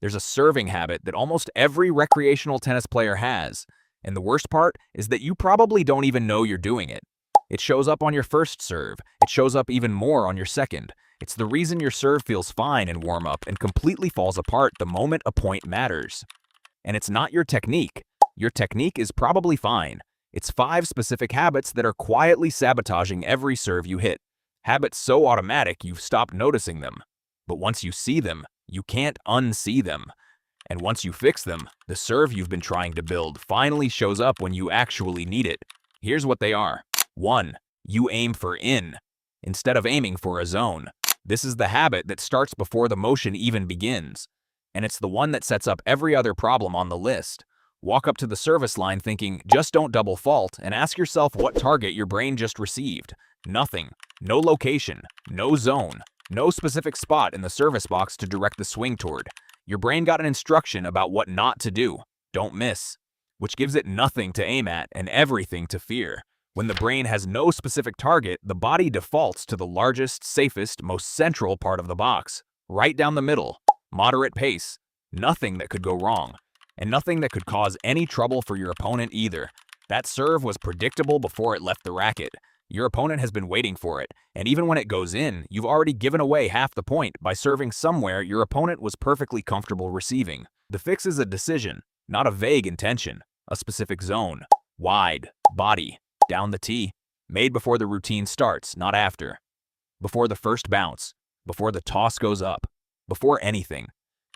There's a serving habit that almost every recreational tennis player has, and the worst part is that you probably don't even know you're doing it. It shows up on your first serve. It shows up even more on your second. It's the reason your serve feels fine in warm-up and completely falls apart the moment a point matters. And it's not your technique. Your technique is probably fine. It's 5 specific habits that are quietly sabotaging every serve you hit. Habits so automatic you've stopped noticing them. But once you see them, you can't unsee them. And once you fix them, the serve you've been trying to build finally shows up when you actually need it. Here's what they are. 1. You aim for in, instead of aiming for a zone. This is the habit that starts before the motion even begins. And it's the one that sets up every other problem on the list. Walk up to the service line thinking, just don't double fault, and ask yourself what target your brain just received. Nothing. No location. No zone. No specific spot in the service box to direct the swing toward. Your brain got an instruction about what not to do. Don't miss. Which gives it nothing to aim at and everything to fear. When the brain has no specific target, the body defaults to the largest, safest, most central part of the box. Right down the middle. Moderate pace. Nothing that could go wrong. And nothing that could cause any trouble for your opponent either. That serve was predictable before it left the racket. Your opponent has been waiting for it, and even when it goes in, you've already given away half the point by serving somewhere your opponent was perfectly comfortable receiving. The fix is a decision, not a vague intention. A specific zone. Wide. Body. Down the tee. Made before the routine starts, not after. Before the first bounce. Before the toss goes up. Before anything.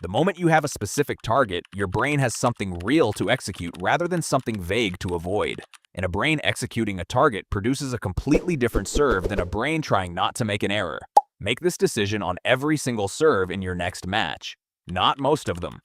The moment you have a specific target, your brain has something real to execute rather than something vague to avoid. And a brain executing a target produces a completely different serve than a brain trying not to make an error. Make this decision on every single serve in your next match. Not most of them.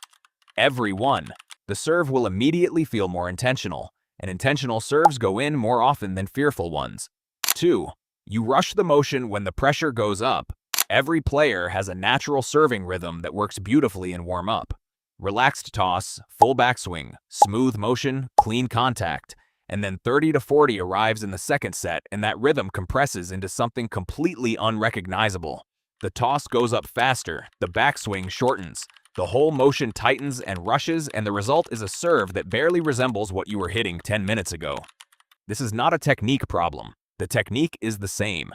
Every one. The serve will immediately feel more intentional, and intentional serves go in more often than fearful ones. 2. You rush the motion when the pressure goes up. Every player has a natural serving rhythm that works beautifully in warm-up. Relaxed toss, full backswing, smooth motion, clean contact, and then 30 to 40 arrives in the second set and that rhythm compresses into something completely unrecognizable. The toss goes up faster, the backswing shortens, the whole motion tightens and rushes, and the result is a serve that barely resembles what you were hitting 10 minutes ago. This is not a technique problem. The technique is the same.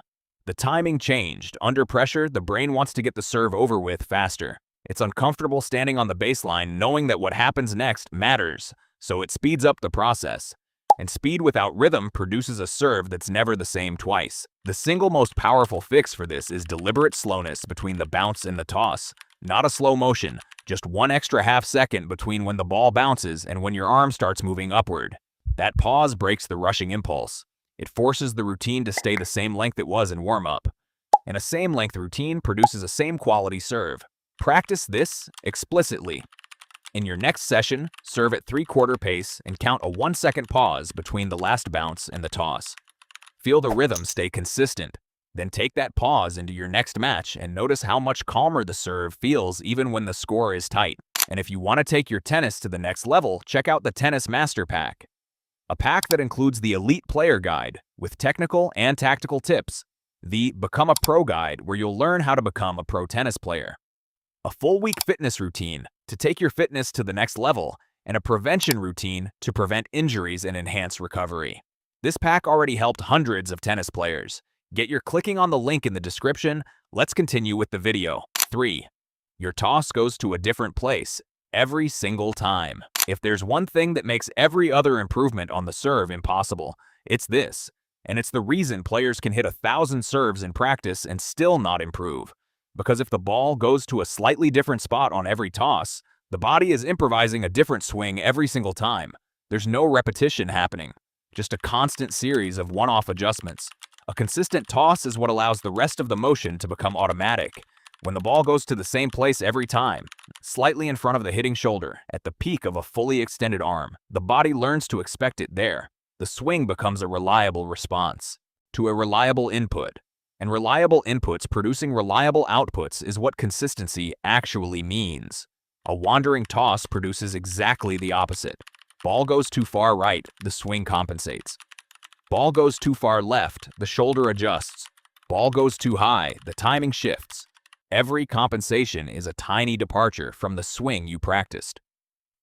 The timing changed. Under pressure, the brain wants to get the serve over with faster. It's uncomfortable standing on the baseline knowing that what happens next matters, so it speeds up the process. And speed without rhythm produces a serve that's never the same twice. The single most powerful fix for this is deliberate slowness between the bounce and the toss. Not a slow motion, just one extra half second between when the ball bounces and when your arm starts moving upward. That pause breaks the rushing impulse. It forces the routine to stay the same length it was in warm-up. And a same-length routine produces a same-quality serve. Practice this explicitly. In your next session, serve at 3/4 pace and count a 1-second pause between the last bounce and the toss. Feel the rhythm stay consistent. Then take that pause into your next match and notice how much calmer the serve feels even when the score is tight. And if you want to take your tennis to the next level, check out the Tennis Master Pack. A pack that includes the Elite Player Guide with technical and tactical tips, the Become a Pro Guide where you'll learn how to become a pro tennis player, a full-week fitness routine to take your fitness to the next level, and a prevention routine to prevent injuries and enhance recovery. This pack already helped hundreds of tennis players. Get your clicking on the link in the description. Let's continue with the video. 3. Your toss goes to a different place every single time. If there's one thing that makes every other improvement on the serve impossible, it's this. And it's the reason players can hit 1,000 serves in practice and still not improve. Because if the ball goes to a slightly different spot on every toss, the body is improvising a different swing every single time. There's no repetition happening, just a constant series of one-off adjustments. A consistent toss is what allows the rest of the motion to become automatic. When the ball goes to the same place every time, slightly in front of the hitting shoulder, at the peak of a fully extended arm, the body learns to expect it there. The swing becomes a reliable response to a reliable input. And reliable inputs producing reliable outputs is what consistency actually means. A wandering toss produces exactly the opposite. Ball goes too far right, the swing compensates. Ball goes too far left, the shoulder adjusts. Ball goes too high, the timing shifts. Every compensation is a tiny departure from the swing you practiced.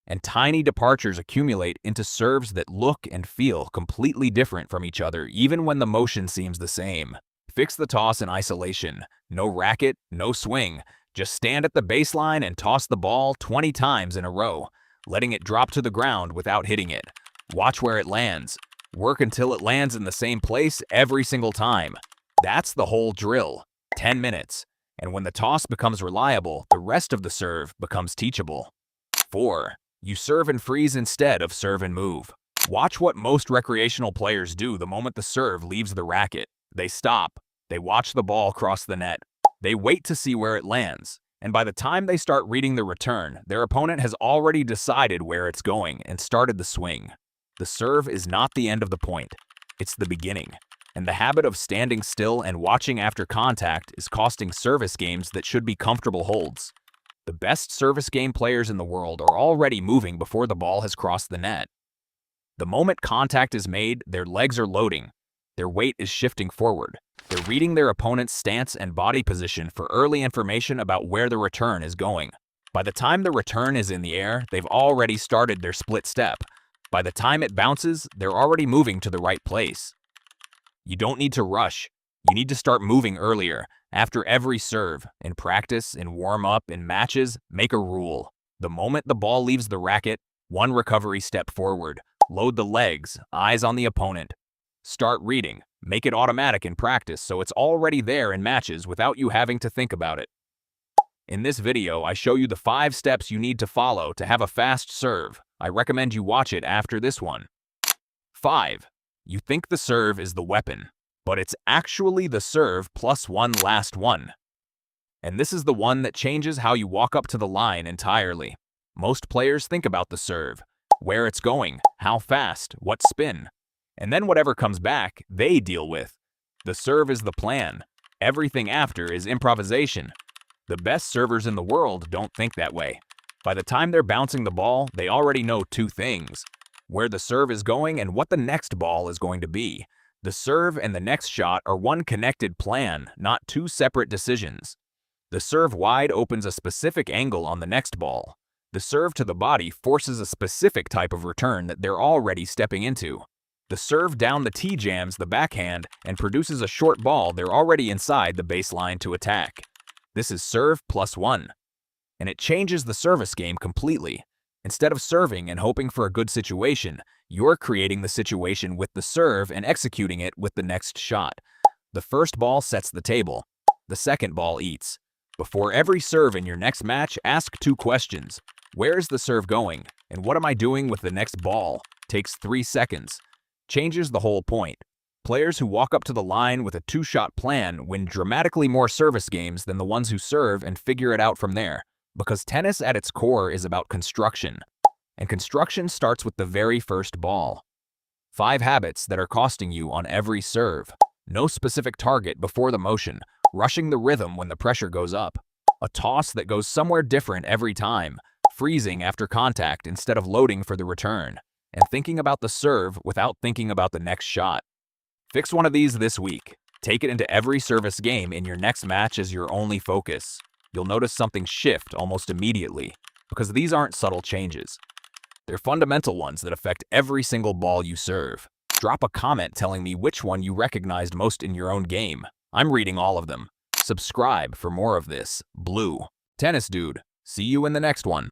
And tiny departures accumulate into serves that look and feel completely different from each other even when the motion seems the same. Fix the toss in isolation. No racket, no swing. Just stand at the baseline and toss the ball 20 times in a row, letting it drop to the ground without hitting it. Watch where it lands. Work until it lands in the same place every single time. That's the whole drill. 10 minutes. And when the toss becomes reliable, the rest of the serve becomes teachable. 4. You serve and freeze instead of serve and move. Watch what most recreational players do the moment the serve leaves the racket. They stop. They watch the ball cross the net. They wait to see where it lands. And by the time they start reading the return, their opponent has already decided where it's going and started the swing. The serve is not the end of the point. It's the beginning. And the habit of standing still and watching after contact is costing service games that should be comfortable holds. The best service game players in the world are already moving before the ball has crossed the net. The moment contact is made, their legs are loading. Their weight is shifting forward. They're reading their opponent's stance and body position for early information about where the return is going. By the time the return is in the air, they've already started their split step. By the time it bounces, they're already moving to the right place. You don't need to rush. You need to start moving earlier. After every serve, in practice, in warm-up, in matches, make a rule. The moment the ball leaves the racket, one recovery step forward. Load the legs, eyes on the opponent. Start reading. Make it automatic in practice so it's already there in matches without you having to think about it. In this video, I show you the 5 steps you need to follow to have a fast serve. I recommend you watch it after this one. 5. You think the serve is the weapon, but it's actually the serve plus one last one. And this is the one that changes how you walk up to the line entirely. Most players think about the serve, where it's going, how fast, what spin. And then whatever comes back, they deal with. The serve is the plan. Everything after is improvisation. The best servers in the world don't think that way. By the time they're bouncing the ball, they already know 2 things: where the serve is going and what the next ball is going to be. The serve and the next shot are one connected plan, not 2 separate decisions. The serve wide opens a specific angle on the next ball. The serve to the body forces a specific type of return that they're already stepping into. The serve down the tee jams the backhand and produces a short ball they're already inside the baseline to attack. This is serve plus one. And it changes the service game completely. Instead of serving and hoping for a good situation, you're creating the situation with the serve and executing it with the next shot. The first ball sets the table. The second ball eats. Before every serve in your next match, ask 2 questions. Where is the serve going? And what am I doing with the next ball? Takes 3 seconds. Changes the whole point. Players who walk up to the line with a 2-shot plan win dramatically more service games than the ones who serve and figure it out from there. Because tennis at its core is about construction. And construction starts with the very first ball. 5 habits that are costing you on every serve. No specific target before the motion. Rushing the rhythm when the pressure goes up. A toss that goes somewhere different every time. Freezing after contact instead of loading for the return. And thinking about the serve without thinking about the next shot. Fix one of these this week. Take it into every service game in your next match as your only focus. You'll notice something shift almost immediately, because these aren't subtle changes. They're fundamental ones that affect every single ball you serve. Drop a comment telling me which one you recognized most in your own game. I'm reading all of them. Subscribe for more of this. Blue. Tennis Dude. See you in the next one.